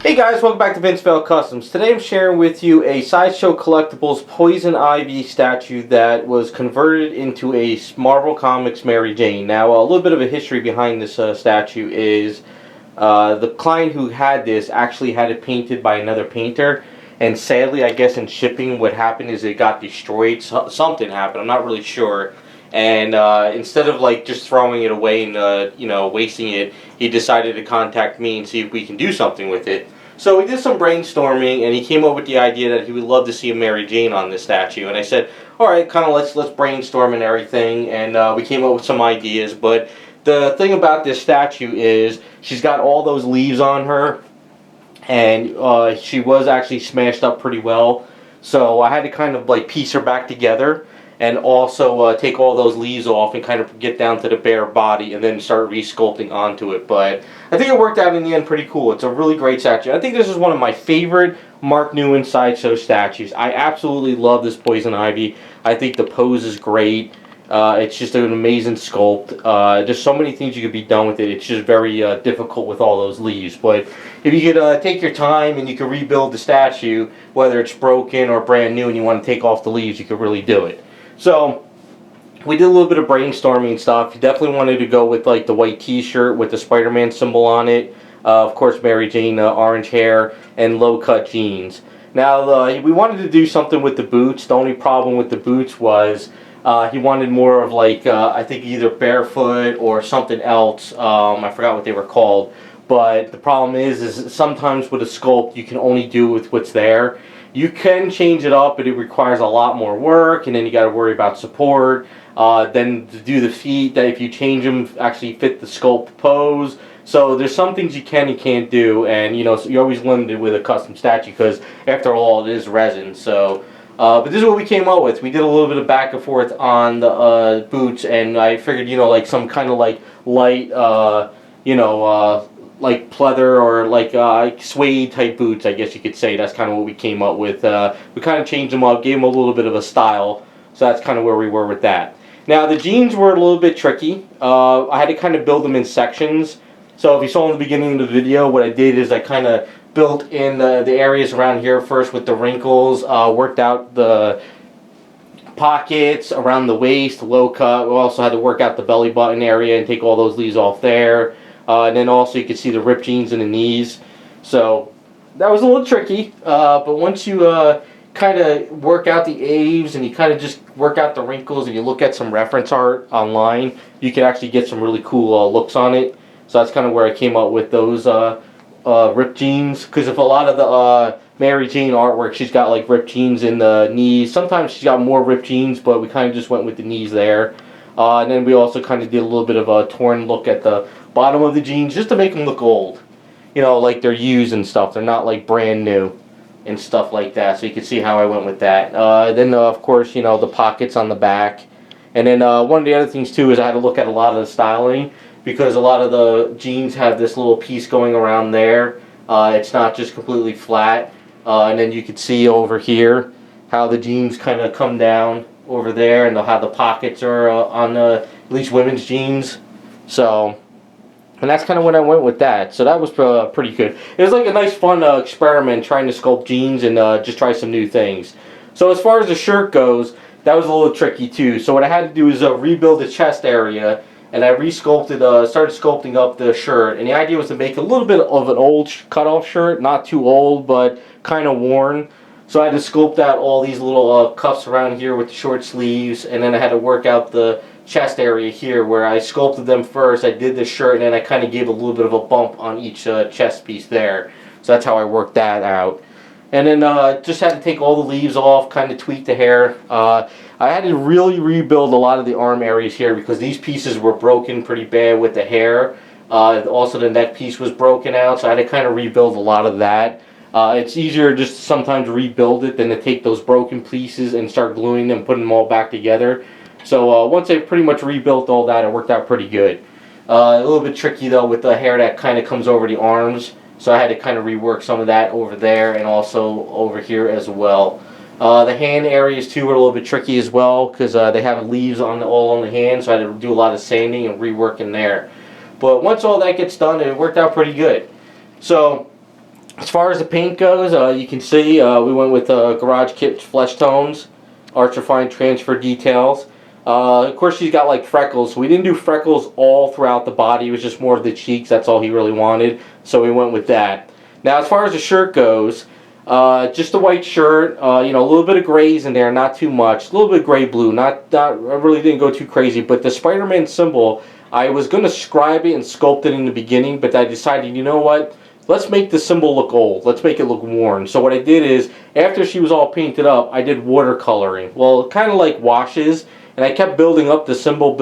Hey guys, welcome back to Vince Vale Customs. Today I'm sharing with you a Sideshow Collectibles Poison Ivy statue that was converted into a Marvel Comics Mary Jane. Now, a little bit of a history behind this statue is the client who had this actually had it painted by another painter, and sadly, I guess in shipping what happened is it got destroyed. Something happened, I'm not really sure. And instead of like just throwing it away and wasting it, he decided to contact me and see if we can do something with it. So we did some brainstorming, and he came up with the idea that he would love to see a Mary Jane on this statue. And I said, all right, kind of let's brainstorm and everything. And we came up with some ideas. But the thing about this statue is she's got all those leaves on her, and she was actually smashed up pretty well. So I had to kind of like piece her back together, and also take all those leaves off and kind of get down to the bare body and then start resculpting onto it. But I think it worked out in the end pretty cool. It's a really great statue. I think this is one of my favorite Mark Newman Sideshow statues. I absolutely love this Poison Ivy. I think the pose is great. It's just an amazing sculpt. There's so many things you could be done with it. It's just very difficult with all those leaves. But if you could take your time and you could rebuild the statue, whether it's broken or brand new and you want to take off the leaves, you could really do it. So we did a little bit of brainstorming and stuff. You definitely wanted to go with like the white t-shirt with the Spider-Man symbol on it. Of course, Mary Jane, orange hair, and low-cut jeans. Now, we wanted to do something with the boots. The only problem with the boots was he wanted more of like, I think either barefoot or something else. I forgot what they were called. But the problem is sometimes with a sculpt, you can only do with what's there. You can change it up, but it requires a lot more work, and then you got to worry about support. Then to do the feet, that if you change them, actually fit the sculpt pose. So there's some things you can and can't do, and so you're always limited with a custom statue because after all, it is resin. So, but this is what we came up with. We did a little bit of back and forth on the boots, and I figured like some kind of like light, like pleather or like suede type boots, I guess you could say. That's kind of what we came up with. We kind of changed them up, gave them a little bit of a style, so that's kind of where we were with that. Now the jeans were a little bit tricky. I had to kind of build them in sections. So if you saw in the beginning of the video, what I did is I kind of built in the areas around here first with the wrinkles, worked out the pockets around the waist, low cut. We also had to work out the belly button area and take all those leaves off there. And then also you can see the ripped jeans in the knees. So that was a little tricky. But once you kind of work out the aves and you kind of just work out the wrinkles and you look at some reference art online, you can actually get some really cool looks on it. So that's kind of where I came up with those ripped jeans. Because if a lot of the Mary Jane artwork, she's got like ripped jeans in the knees. Sometimes she's got more ripped jeans, but we kind of just went with the knees there. And then we also kind of did a little bit of a torn look at the bottom of the jeans just to make them look old. Like they're used and stuff. They're not like brand new and stuff like that. So you can see how I went with that. Then of course, the pockets on the back. And then one of the other things too is I had to look at a lot of the styling, because a lot of the jeans have this little piece going around there. It's not just completely flat. And then you can see over here how the jeans kind of come down over there, and how the pockets are on at least women's jeans. So, and that's kind of when I went with that. So that was pretty good. It was like a nice fun experiment trying to sculpt jeans and just try some new things. So as far as the shirt goes, that was a little tricky too. So what I had to do is rebuild the chest area, and I started sculpting up the shirt. And the idea was to make a little bit of an old cutoff shirt, not too old, but kind of worn. So I had to sculpt out all these little cuffs around here with the short sleeves, and then I had to work out the chest area here where I sculpted them first. I did the shirt, and then I kind of gave a little bit of a bump on each chest piece there. So that's how I worked that out. And then just had to take all the leaves off, kind of tweak the hair. I had to really rebuild a lot of the arm areas here because these pieces were broken pretty bad with the hair. Also the neck piece was broken out, so I had to kind of rebuild a lot of that. It's easier just sometimes to rebuild it than to take those broken pieces and start gluing them, putting them all back together. So once I pretty much rebuilt all that, it worked out pretty good. A little bit tricky though with the hair that kind of comes over the arms. So I had to kind of rework some of that over there and also over here as well. The hand areas too were a little bit tricky as well because they have leaves all on the hand, so I had to do a lot of sanding and rework in there. But once all that gets done, it worked out pretty good. So As far as the paint goes, you can see we went with Garage Kit Flesh Tones, Arch Refined Transfer Details. Of course, she's got like freckles. So we didn't do freckles all throughout the body. It was just more of the cheeks. That's all he really wanted. So we went with that. Now, as far as the shirt goes, just a white shirt. You know, a little bit of grays in there, not too much. A little bit of gray blue. I really didn't go too crazy. But the Spider-Man symbol, I was going to scribe it and sculpt it in the beginning, but I decided, you know what? Let's make the symbol look old. Let's make it look worn. So what I did is, after she was all painted up, I did watercoloring. Well, kind of like washes, and I kept building up the symbol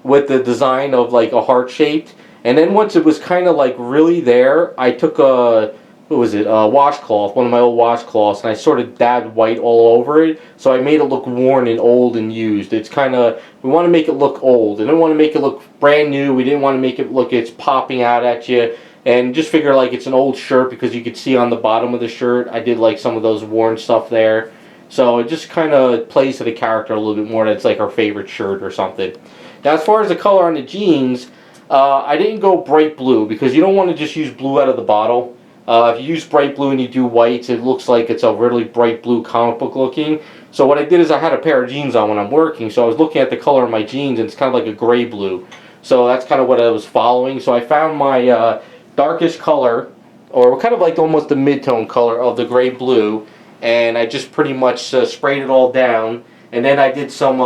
with the design of like a heart shaped. And then once it was kind of like really there, I took a, what was it, a washcloth, one of my old washcloths, and I sort of dabbed white all over it. So I made it look worn and old and used. It's kind of, we want to make it look old. I didn't want to make it look brand new. We didn't want to make it look it's popping out at you. And just figure like it's an old shirt, because you could see on the bottom of the shirt I did like some of those worn stuff there. So it just kind of plays to the character a little bit more. That's like her favorite shirt or something. Now as far as the color on the jeans, I didn't go bright blue, because you don't want to just use blue out of the bottle. If you use bright blue and you do whites, it looks like it's a really bright blue comic book looking. So what I did is I had a pair of jeans on when I'm working, so I was looking at the color of my jeans, and it's kind of like a gray blue. So that's kind of what I was following. So I found my darkest color, or kind of like almost the mid-tone color of the gray blue, and I just pretty much sprayed it all down. And then I did some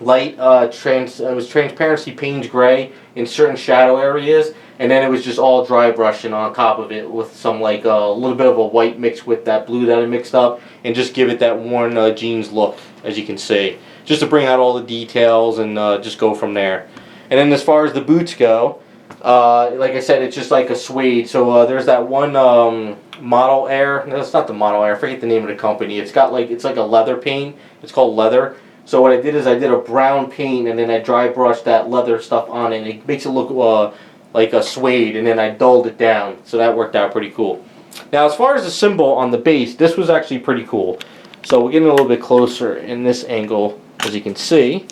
light it was transparency Payne's gray in certain shadow areas, and then it was just all dry brushing on top of it with some like a little bit of a white mixed with that blue that I mixed up, and just give it that worn jeans look, as you can see, just to bring out all the details and just go from there. And then as far as the boots go, like I said, it's just like a suede. So there's that one Model Air. No, it's not the Model Air. I forget the name of the company. It's got like, it's like a leather paint. It's called leather. So what I did is I did a brown paint, and then I dry brushed that leather stuff on it, and it makes it look like a suede, and then I dulled it down. So that worked out pretty cool. Now as far as the symbol on the base, this was actually pretty cool. So we're getting a little bit closer in this angle, as you can see.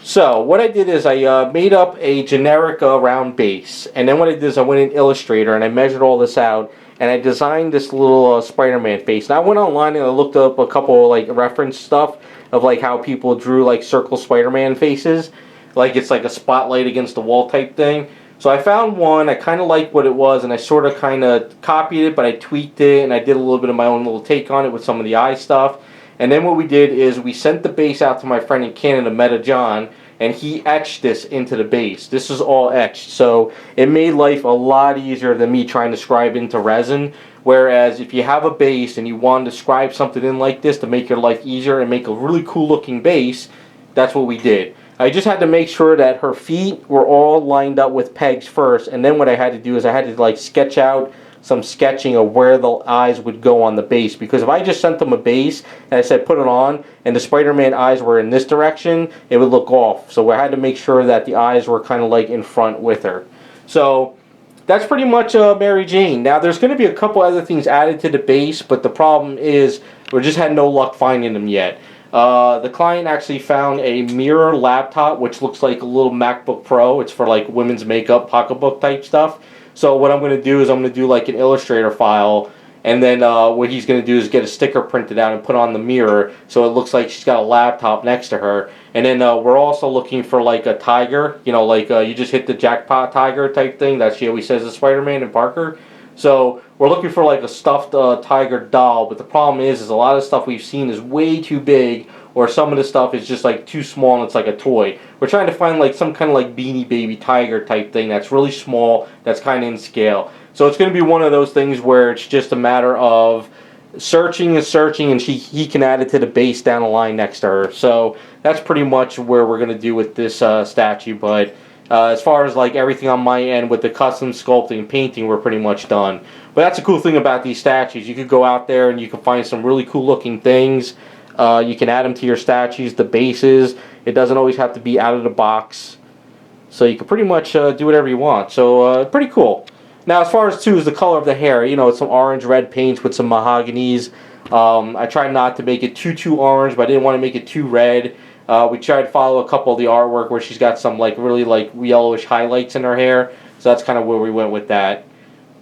So what I did is I made up a generic round base, and then what I did is I went in Illustrator and I measured all this out, and I designed this little Spider-Man face. Now I went online and I looked up a couple like reference stuff of like how people drew like circle Spider-Man faces, like it's like a spotlight against the wall type thing. So I found one, I kind of liked what it was, and I sort of kind of copied it, but I tweaked it and I did a little bit of my own little take on it with some of the eye stuff. And then what we did is we sent the base out to my friend in Canada, Meta John, and he etched this into the base. This is all etched, so it made life a lot easier than me trying to scribe into resin. Whereas if you have a base and you want to scribe something in like this to make your life easier and make a really cool looking base, that's what we did. I just had to make sure that her feet were all lined up with pegs first, and then what I had to do is I had to like sketch out some sketching of where the eyes would go on the base, because if I just sent them a base and I said put it on and the Spider-Man eyes were in this direction, it would look off. So I had to make sure that the eyes were kind of like in front with her. So that's pretty much Mary Jane. Now there's going to be a couple other things added to the base, but the problem is we just had no luck finding them yet. The client actually found a mirror laptop which looks like a little MacBook Pro. It's for like women's makeup, pocketbook type stuff. So what I'm going to do is I'm going to do like an Illustrator file, and then what he's going to do is get a sticker printed out and put on the mirror so it looks like she's got a laptop next to her. And then we're also looking for like a tiger, you know, like you just hit the jackpot tiger type thing that she always says is Spider-Man and Parker. So we're looking for like a stuffed tiger doll, but the problem is a lot of stuff we've seen is way too big, or some of the stuff is just like too small and it's like a toy. We're trying to find like some kind of like Beanie Baby tiger type thing that's really small, that's kind of in scale. So it's going to be one of those things where it's just a matter of searching and searching, and he can add it to the base down the line next to her. So that's pretty much where we're going to do with this statue. But as far as like everything on my end with the custom sculpting and painting, we're pretty much done. But that's a cool thing about these statues. You could go out there and you can find some really cool looking things. You can add them to your statues, the bases. It doesn't always have to be out of the box. So you can pretty much do whatever you want. So pretty cool. Now as far as too is the color of the hair, you know, it's some orange red paints with some mahoganies. I tried not to make it too orange, but I didn't want to make it too red. We tried to follow a couple of the artwork where she's got some like really like yellowish highlights in her hair. So that's kind of where we went with that.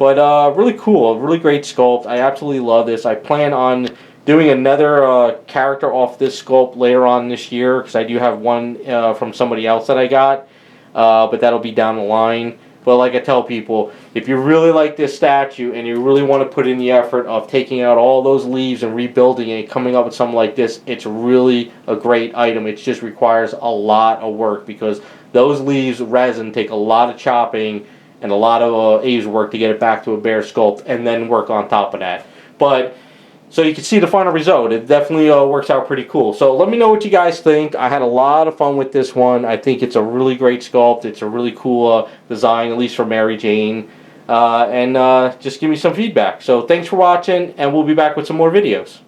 But really cool, really great sculpt. I absolutely love this. I plan on doing another character off this sculpt later on this year, because I do have one from somebody else that I got, but that'll be down the line. But like I tell people, if you really like this statue and you really want to put in the effort of taking out all those leaves and rebuilding it, coming up with something like this, it's really a great item. It just requires a lot of work, because those leaves, resin, take a lot of chopping and a lot of A's work to get it back to a bare sculpt, and then work on top of that. But so you can see the final result. It definitely works out pretty cool. So let me know what you guys think. I had a lot of fun with this one. I think it's a really great sculpt. It's a really cool design, at least for Mary Jane. And just give me some feedback. So thanks for watching, and we'll be back with some more videos.